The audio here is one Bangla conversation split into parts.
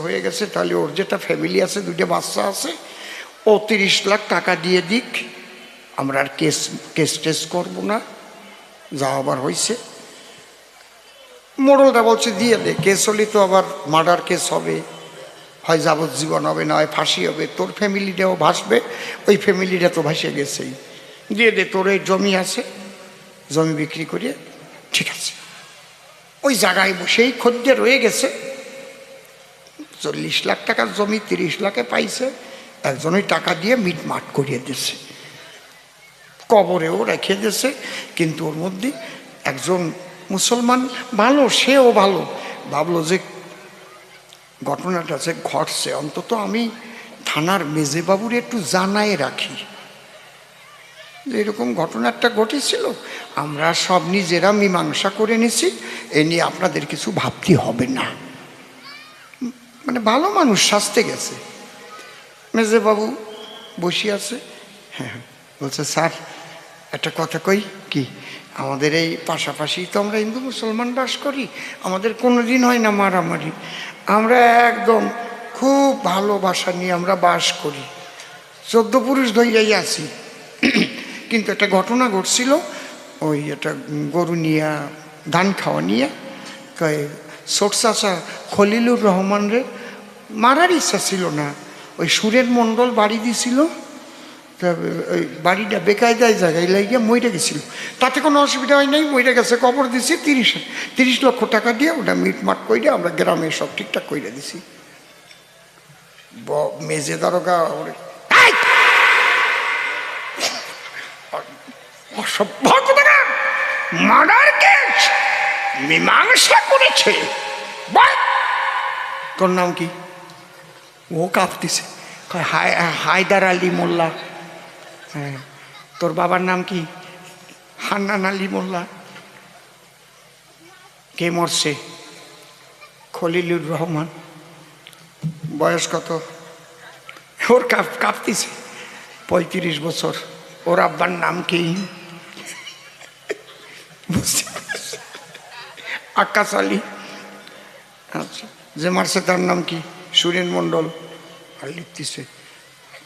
হয়ে গেছে, তাহলে ওর যেটা ফ্যামিলি আছে, দুইটা বাচ্চা আছে, ও 30 লাখ টাকা দিয়ে দিক, আমরা আর কেস টেস করবো না, যা আবার হয়েছে। মোড়লটা বলছে দিয়ে দে, কেস হলে তো আবার মার্ডার কেস হবে, হয় যাবজ্জীবন হবে, না হয় ফাঁসি হবে, তোর ফ্যামিলিটাও ভাসবে, ওই ফ্যামিলিটা তো ভাসে গেছেই, দিয়ে দে, তোর এই জমি আছে, জমি বিক্রি করিয়ে ঠিক আছে। ওই জায়গায় বসেই খদ্দে রয়ে গেছে, 40 লাখ টাকার জমি 30 লাখে পাইছে, একজন ওই টাকা দিয়ে মিটমাট করিয়ে দিয়েছে, কবরেও রেখে দিয়েছে। কিন্তু ওর মধ্যে একজন মুসলমান ভালো, সেও ভালো, ভাবলো যে ঘটনাটা যে ঘটছে, অন্তত আমি থানার মেজেবাবুর একটু জানায় রাখি যে এরকম ঘটনা একটা ঘটেছিল, আমরা সব নিজেরা মীমাংসা করে নিছি, এ নিয়ে আপনাদের কিছু ভাবতে হবে না। মানে ভালো মানুষ শাস্তে গেছে। মেজেবাবু বসে আছে, হ্যাঁ, বলছে স্যার একটা কথা কই, কি, আমাদের এই পাশাপাশি তো আমরা হিন্দু মুসলমান বাস করি, আমাদের কোনো দিন হয় না মারামারি, আমরা একদম খুব ভালোবাসা নিয়ে আমরা বাস করি, 14 পুরুষ ধৈর্যাই আছি। কিন্তু একটা ঘটনা ঘটছিল, ওই একটা গরু নিয়ে ধান খাওয়া নিয়ে ছোট চাচা খলিলুর রহমান রে মারার ইচ্ছা ছিল না, ওই সুরেন মণ্ডল বাড়ি দিছিল, ওই বাড়িটা বেকায়দায় জায়গায় লাগিয়ে মইরে গেছিল, তাতে কোনো অসুবিধা হয় নাই, মইরে গেছে, কবর দিছি 30 লক্ষ টাকা দিয়ে, ওটা মিটমাট করে আমরা গ্রামে সব ঠিকঠাক করে দিছি। মেজে দারোগা মার্ডার কেস মীমাংসা করেছে, তোর নাম কি? ও কাঁপতেছে, হায়দার আলী মোল্লা। হ্যাঁ, তোর বাবার নাম কি? হান্নান আলী মোল্লা। কে মরছে? খলিলুর রহমান। বয়স কত? ওর কাঁপতেছে, 35 বছর। ওর আব্বার নাম কি? আকাশ আলী। আচ্ছা, যে মারছে তার নাম কি? সুরেন মণ্ডল। আর লিখতেছে,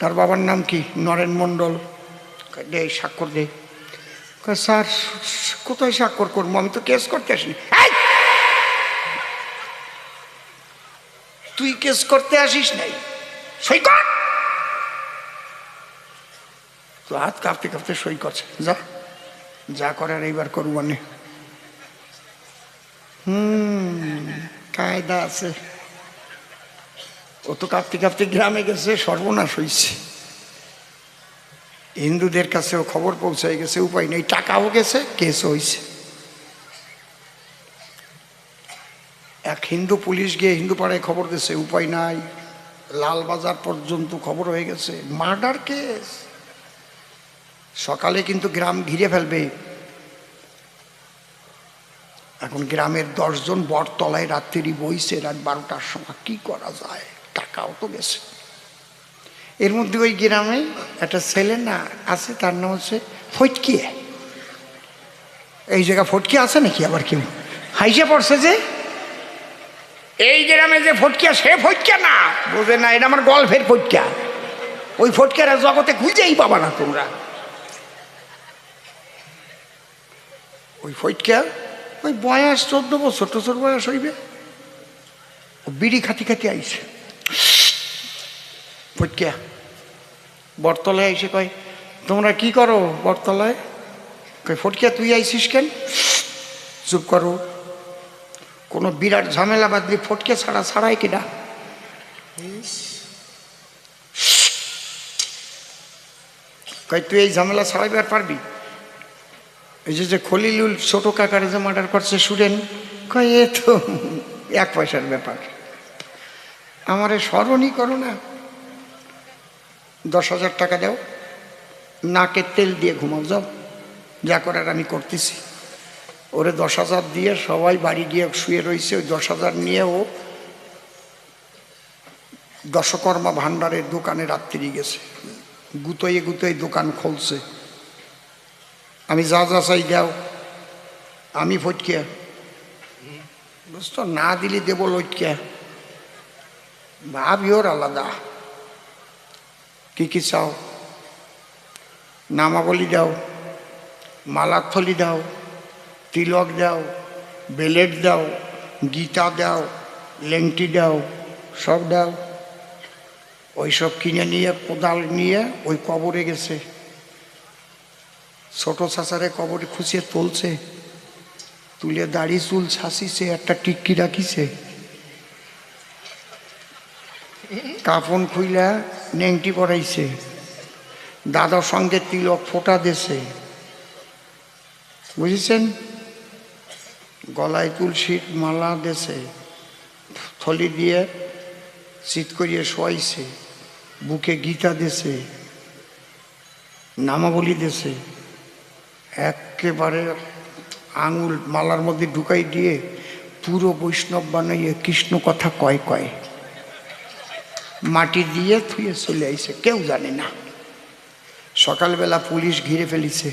তার বাবার নাম কি? নরেন মণ্ডল। দে স্বাক্ষর দে। স্যার কোথায় স্বাক্ষর করবো, আমি তো কেস করতে আসিনি। তুই কেস করতে আসিস নাই, সই কর। তো হাত কাঁপতে কাঁপতে সই করছে, যা যা করার এইবার করবো মানে। কায়দা আছে। ও তো কাঁপতে কাঁপতে গ্রামে গেছে, সর্বনাশ হয়েছে, হিন্দুদের কাছেও খবর পৌঁছায় গেছে, উপায় নেই, টাকাও গেছে, কেসও হয়েছে। এক হিন্দু পুলিশ গিয়ে হিন্দু পাড়ায় খবর দিয়েছে, উপায় নাই, লালবাজার পর্যন্ত খবর হয়ে গেছে, মার্ডার কেস। সকালে কিন্তু গ্রাম ঘিরে ফেলবে। এখন গ্রামের 10 জন বটতলায় রাত্রি বইছে, রাত 12টার সময়, কি করা যায়, টাকাও তো গেছে। এর মধ্যে ওই গ্রামে একটা ছেলে না আছে, তার নাম হচ্ছে ফটকিয়ে। এই জায়গা ফটকিয়া আছে নাকি আবার কেউ? হাইসে পড়ছে যে এই গ্রামে যে ফটকিয়া, সে ফটকিয়া না, বোঝে না, এটা আমার গল্পের ফটকিয়া। ওই ফটকিয়ারা জগতে খুঁজেই পাবা না তোমরা। ওই ফটকিয়া, ওই বয়স 14 বছর টোচর বয়স হইবে, ও বিড়ি খাতি খাতি আইছে। ফটকিয়া বটতলায় এসে কয়, তোমরা কি করো বটতলায়? কয়, ফটকিয়া তুই আইসিস কেন? চুপ করো, কোনো বিরাট ঝামেলা বাদলি ফটকে ছাড়াই কিনা? কয়, তুই এই ঝামেলা ছাড়াইবার পারবি? এই যে খলিলুল ছোট কাকারে যে মার্ডার করছে সুরেন, কয় এ তো 1 পয়সার ব্যাপার, আমারে স্মরণই করো না, 10,000 টাকা দাও, নাকে তেল দিয়ে ঘুমাও, যাও, যা করার আমি করতেছি। ওরে 10,000 দিয়ে সবাই বাড়ি গিয়ে শুয়ে রয়েছে। ওই 10,000 নিয়ে ও দশকর্মা ভাণ্ডারের দোকানে রাত্রি গেছে, গুতোয় গুতোয় দোকান খুলছে। আমি যা যা চাই দাও, আমি ফটকিয়া বুঝতো না দিলে দেবো লইটকে ভাবি ওর আলাদা। কি কি চাও? নামাবলি দাও, মালার থলি দাও, তিলক দাও, বেলেট দাও, গীতা দাও, লেংটি দাও, সব দাও। ওই সব কিনে নিয়ে কোদাল নিয়ে ওই কবরে গেছে। ছোট চাচারে কবরে খুঁচিয়ে তুলছে, তুলে দাড়ি চুল ছাসিছে, একটা টিক্কি রাখিছে, কাফন খুইলা নেংটি পরাইছে, দাদার সঙ্গে তিলক ফোঁটা দিছে, বুঝেছেন? গলায় তুলসীর মালা দেছে, থলি দিয়ে চিত করিয়ে শোয়াইছে, বুকে গীতা দেছে, নামাবলি দেছে, একেবারে আঙুল মালার মধ্যে ঢুকাই দিয়ে পুরো বৈষ্ণব বানাইয়ে কৃষ্ণ কথা কয় কয় মাটি দিয়ে থুয়ে চলে আইছে, কেউ জানে না। সকালবেলা পুলিশ ঘিরে ফেলিছে,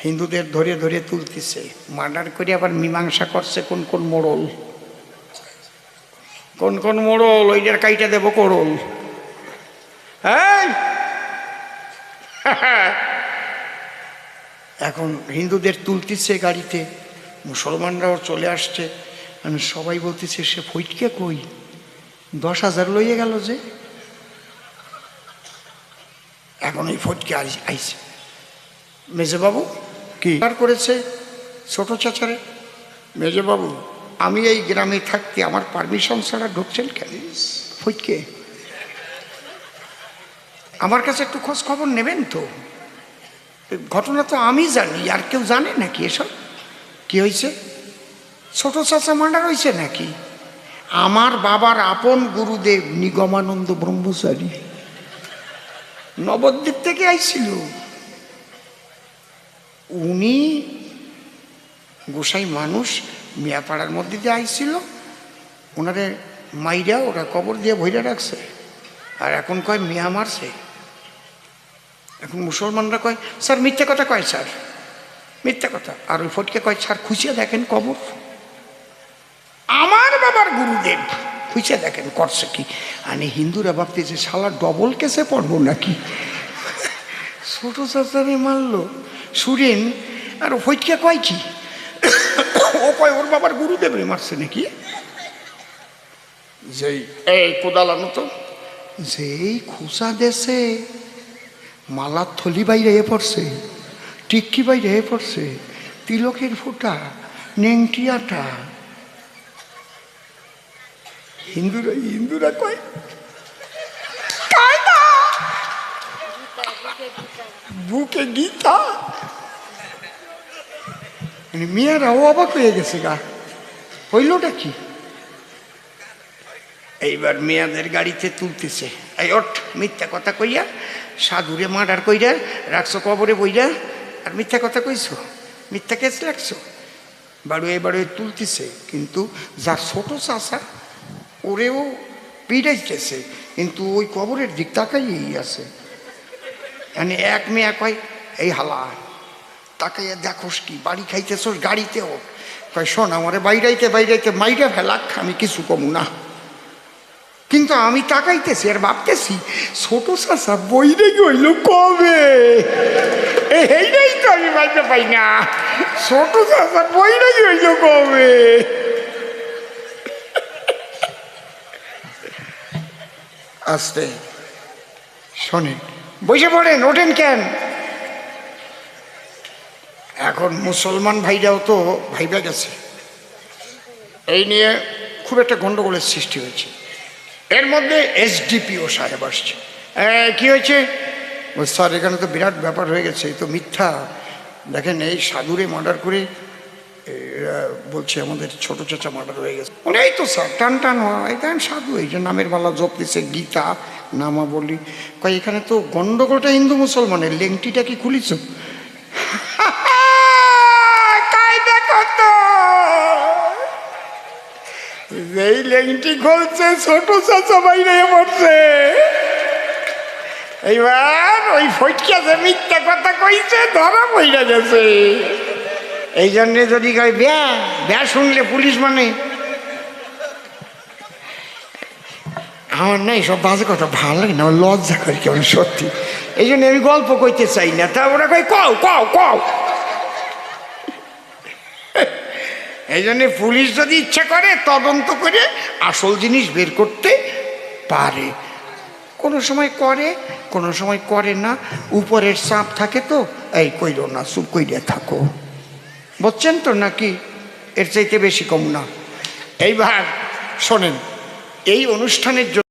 হিন্দুদের ধরে ধরে তুলতেছে, মার্ডার করে আবার মীমাংসা করছে কোন কোন মোড়ল, কোন কোন মোড়ল, ওইটার কাইটা দেব করল। হ্যাঁ, এখন হিন্দুদের তুলতেছে গাড়িতে, মুসলমানরাও চলে আসছে, সবাই বলতেছে সে ফইটকে কই, 10,000 লইয়ে গেল যে। এখন ওই ফটকে আইছে, মেজবাবু কি আর করেছে ছোট চাচারে? মেজবাবু, আমি এই গ্রামে থাকতে আমার পারমিশন ছাড়া ঢুকছেন কেন? ফটকে, আমার কাছে একটু খোঁজ খবর নেবেন তো, ঘটনা তো আমি জানি, আর কেউ জানে নাকি এসব? কি হয়েছে? ছোট চাচা মার্ডার হয়েছে নাকি? আমার বাবার আপন গুরুদেব নিগমানন্দ ব্রহ্মচারী নবদ্বীপ থেকে আইছিল, উনি গোসাই মানুষ, মিয়াপাড়ার মধ্যে দিয়ে আইছিল, ওনারে মাইরা ওরা কবর দিয়ে ভইরা রাখছে, আর এখন কয় মিয়া মারছে। এখন মুসলমানরা কয় স্যার মিথ্যা কথা কয়, স্যার মিথ্যা কথা। আর ওই ফটকে কয় স্যার খুঁচিয়ে দেখেন কবর, আমার বাবার গুরুদেব, খুঁচিয়ে দেখেন করছে কি। আমি হিন্দুরা ভাবতেছে শালা ডবল কেসে পড়বো নাকি, ছোট চাচারে মারলো সুরেন, আর ফটকে কয় কি, ও কয় ওর বাবার গুরুদেবরে মারছে নাকি। যেই এই কোদাল আনো তো, যেই খুঁচা দেশে মালার থলি বাইরে পড়ছে, টিক্কি বাইরে পড়ছে, তিলকের ফোঁটা, নেংটিয়াটা, হিন্দুরা কয় বুকে গীতা। মেয়েরাও অবাক হয়ে গেছে, গা হইলটা কি। এইবার মেয়েদের গাড়িতে তুলতেছে, এই ওঠ, মিথ্যা কথা কইয়া সাধুরে মার্ডার কইরা রাখছো কবরে বইরা, আর মিথ্যা কথা কইছো, মিথ্যা কেস রাখছো, বাড়ুয়ে বাড়ুয়ে তুলতেছে। কিন্তু যার ছোট চাষা ওরেও পিড়াইতেছে, কিন্তু ওই কবরের দিক তাকাইয়েই আছে। মানে এক মেয়া কয় এই হালা তাকাইয়া দেখোস কি, বাড়ি খাইতেছোস গাড়িতে ওঠ, কয় শোন আমারে বাইরাইতে মাইরা ফেলাক, আমি কিছু কমু না। কিন্তু আমি তাকাইতেছি আর ভাবতেছি ছোট চাষা বইরে গইল কবে, এইটাই তো আমি ভাবতে পাই না, ছোট চাষা বইরে গইল কবে। আস্তে শোনেন, বসে পড়েন, ওঠেন কেন? এখন মুসলমান ভাইরাও তো ভাইবা গেছে, এই নিয়ে খুব একটা গন্ডগোলের সৃষ্টি হয়েছে। এর মধ্যে এসডিপিও সাহেব আসছে। কি হয়েছে? স্যার এখানে তো বিরাট ব্যাপার হয়ে গেছে, এই তো মিথ্যা, দেখেন এই সাধুরে মার্ডার করে বলছে আমাদের ছোট চাচা মার্ডার হয়ে গেছে। এই তো স্যার টান টান হয়, তাই সাধু এই যে নামের মালা জপতেছে, গীতা নামা বলি, কয় এখানে তো গন্ডগোলটা হিন্দু মুসলমানের, লেংটিটা কি খুলিছ? এই লেংটি খুলছে, ছোট চাচা বাইরে পড়ছে। এইবার ওই ফটকে যে মিথ্যা কথা কইছে ধরা পইরা গেছে। এই জন্যে যদি কয় ব্যাহ ব্যাহ শুনলে পুলিশ মানে আমার না এইসব বাজে কথা ভালো লাগে না, আমার লজ্জা করি কেমন সত্যি। এই জন্য আমি গল্প কইতে চাই না, তা ওরা কয় কও কও কও। এই জন্যে পুলিশ যদি ইচ্ছা করে তদন্ত করে আসল জিনিস বের করতে পারে। কোনো সময় করে, কোনো সময় করে না, উপরের চাপ থাকে তো। এই কইরো না, চুপ কইরে থাকো, বুঝছেন তো নাকি? এর চাইতে বেশি কম না। এইবার শোনেন, এই অনুষ্ঠানের